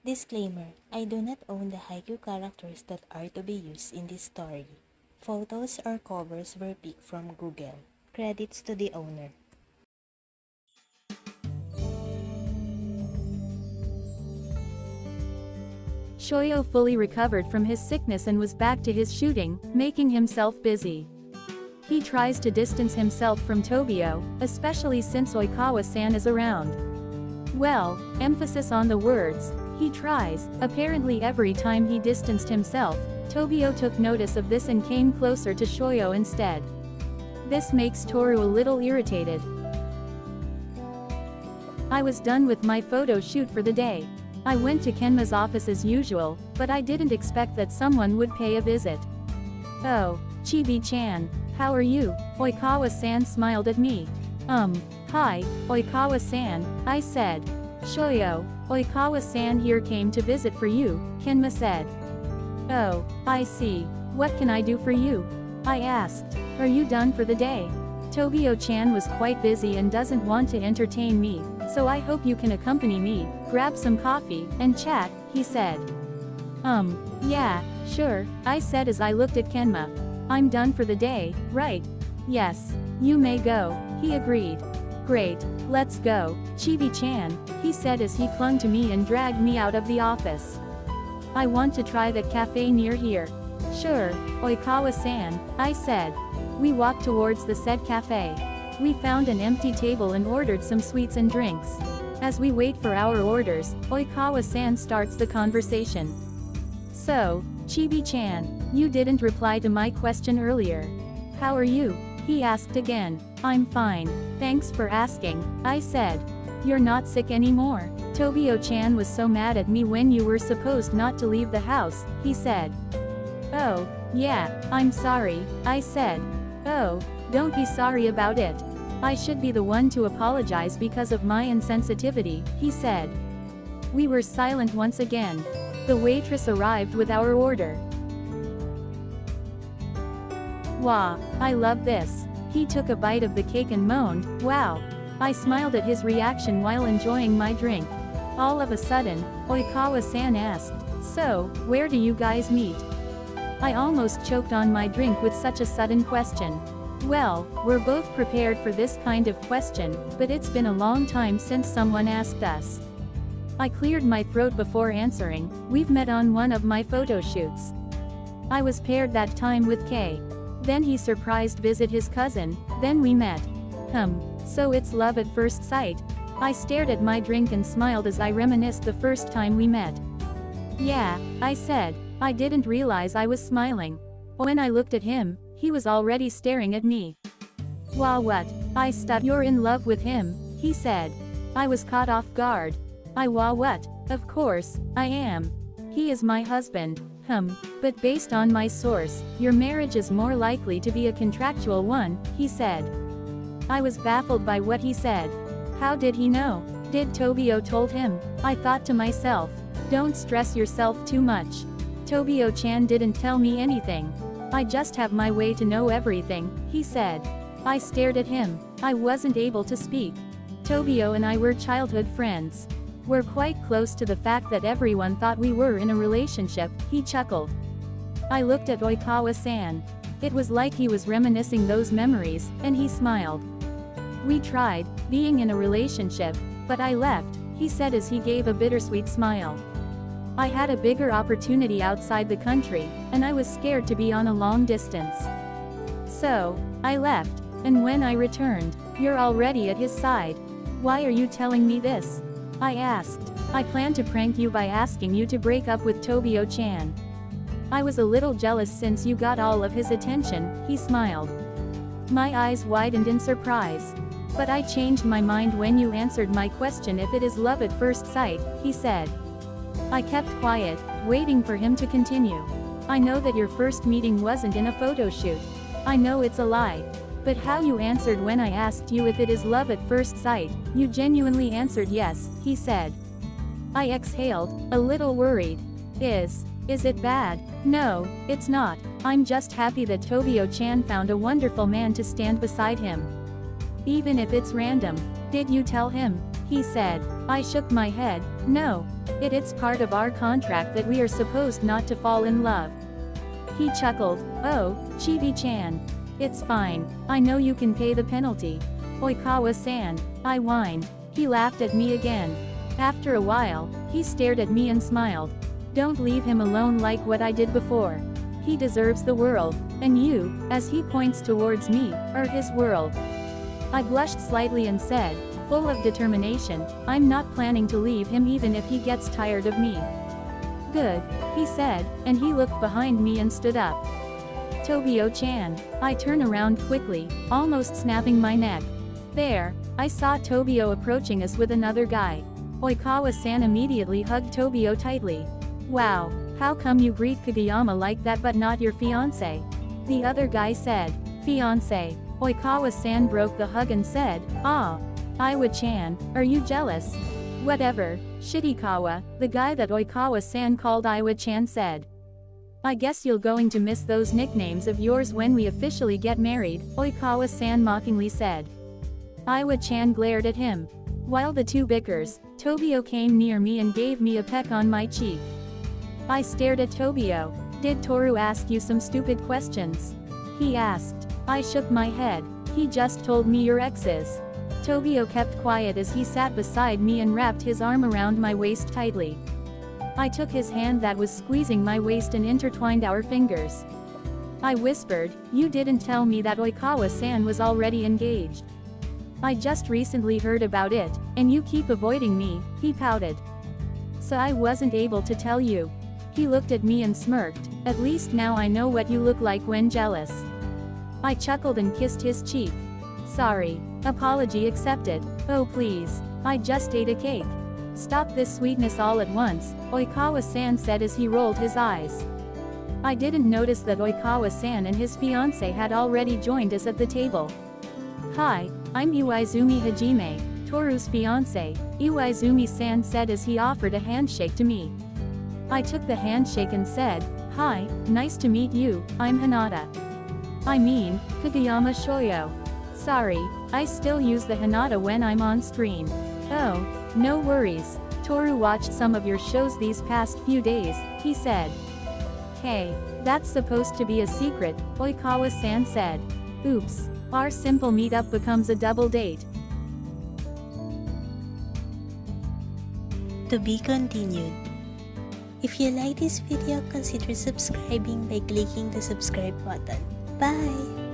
Disclaimer: I do not own the haiku characters that are to be used in this story. Photos or covers were picked from Google. Credits to the owner. Shoyo fully recovered from his sickness and was back to his shooting, making himself busy. He tries to distance himself from Tobio, especially since Oikawa-san is around. Well, emphasis on the words, he tries. Apparently every time he distanced himself, Tobio took notice of this and came closer to Shoyo instead. This makes Toru a little irritated. I was done with my photo shoot for the day. I went to Kenma's office as usual, but I didn't expect that someone would pay a visit. Oh, Chibi-chan, how are you? Oikawa-san smiled at me. Hi, Oikawa-san, I said. Shoyo, Oikawa-san here came to visit for you, Kenma said. Oh, I see. What can I do for you? I asked. Are you done for the day? Tobio-chan was quite busy and doesn't want to entertain me, so I hope you can accompany me, grab some coffee, and chat, he said. Yeah, sure, I said as I looked at Kenma. I'm done for the day, right? Yes. You may go, he agreed. Great, let's go, Chibi-chan, he said as he clung to me and dragged me out of the office. I want to try that cafe near here. Sure, Oikawa-san, I said. We walked towards the said cafe. We found an empty table and ordered some sweets and drinks. As we wait for our orders, Oikawa-san starts the conversation. So, Chibi-chan, you didn't reply to my question earlier. How are you? He asked again. I'm fine, thanks for asking, I said. You're not sick anymore? Tobio-chan was so mad at me when you were supposed not to leave the house, he said. Oh, yeah, I'm sorry, I said. Oh, don't be sorry about it. I should be the one to apologize because of my insensitivity, he said. We were silent once again. The waitress arrived with our order. Wow, I love this. He took a bite of the cake and moaned, wow. I smiled at his reaction while enjoying my drink. All of a sudden, Oikawa-san asked, so, where do you guys meet? I almost choked on my drink with such a sudden question. Well, we're both prepared for this kind of question, but it's been a long time since someone asked us. I cleared my throat before answering, we've met on one of my photo shoots. I was paired that time with Kay. Then he surprised visit his cousin, then we met. So it's love at first sight? I stared at my drink and smiled as I reminisced the first time we met. Yeah, I said. I didn't realize I was smiling. When I looked at him, he was already staring at me. Wow, what? I stuttered. You're in love with him, he said. I was caught off guard. Wow, what? Of course, I am. He is my husband. But based on my source, your marriage is more likely to be a contractual one, he said. I was baffled by what he said. How did he know? Did Tobio told him? I thought to myself. Don't stress yourself too much. Tobio-chan didn't tell me anything. I just have my way to know everything, he said. I stared at him. I wasn't able to speak. Tobio and I were childhood friends. We're quite close to the fact that everyone thought we were in a relationship, he chuckled. I looked at Oikawa-san. It was like he was reminiscing those memories, and he smiled. We tried, being in a relationship, but I left, he said as he gave a bittersweet smile. I had a bigger opportunity outside the country, and I was scared to be on a long distance. So, I left, and when I returned, you're already at his side. Why are you telling me this? I asked. I planned to prank you by asking you to break up with Tobio-chan. I was a little jealous since you got all of his attention, he smiled. My eyes widened in surprise. But I changed my mind when you answered my question if it is love at first sight, he said. I kept quiet, waiting for him to continue. I know that your first meeting wasn't in a photo shoot. I know it's a lie. But how you answered when I asked you if it is love at first sight, you genuinely answered yes, he said. I exhaled, a little worried. Is it bad? No, it's not. I'm just happy that Tobio-chan found a wonderful man to stand beside him. Even if it's random. Did you tell him? he said. I shook my head. No. It's part of our contract that we are supposed not to fall in love. He chuckled. Oh, Chibi-chan. It's fine. I know you can pay the penalty. Oikawa-san, I whined. He laughed at me again. After a while, he stared at me and smiled. Don't leave him alone like what I did before. He deserves the world, and you, as he points towards me, are his world. I blushed slightly and said, full of determination, I'm not planning to leave him even if he gets tired of me. Good, he said, and he looked behind me and stood up. Tobio-chan. I turned around quickly, almost snapping my neck. There, I saw Tobio approaching us with another guy. Oikawa-san immediately hugged Tobio tightly. Wow, how come you greet Kageyama like that but not your fiancé? The other guy said. Fiancé. Oikawa-san broke the hug and said, Ah. Iwa-chan, are you jealous? Whatever, Shirikawa, the guy that Oikawa-san called Iwa-chan said. I guess you're going to miss those nicknames of yours when we officially get married, Oikawa-san mockingly said. Iwa-chan glared at him. While the two bickers, Tobio came near me and gave me a peck on my cheek. I stared at Tobio. Did Toru ask you some stupid questions? He asked. I shook my head. He just told me your exes. Tobio kept quiet as he sat beside me and wrapped his arm around my waist tightly. I took his hand that was squeezing my waist and intertwined our fingers. I whispered, you didn't tell me that Oikawa-san was already engaged. I just recently heard about it, and you keep avoiding me, he pouted. So I wasn't able to tell you. He looked at me and smirked, at least now I know what you look like when jealous. I chuckled and kissed his cheek. Sorry. Apology accepted. Oh please. I just ate a cake. Stop this sweetness all at once, Oikawa-san said as he rolled his eyes. I didn't notice that Oikawa-san and his fiancé had already joined us at the table. Hi, I'm Iwaizumi Hajime, Toru's fiancé, Iwaizumi-san said as he offered a handshake to me. I took the handshake and said, Hi, nice to meet you, I'm Hinata. I mean, Kageyama Shoyo. Sorry, I still use the Hinata when I'm on screen. Oh, no worries. Toru watched some of your shows these past few days, he said. Hey, that's supposed to be a secret, Oikawa-san said. Oops, our simple meetup becomes a double date. To be continued. If you like this video, consider subscribing by clicking the subscribe button. Bye!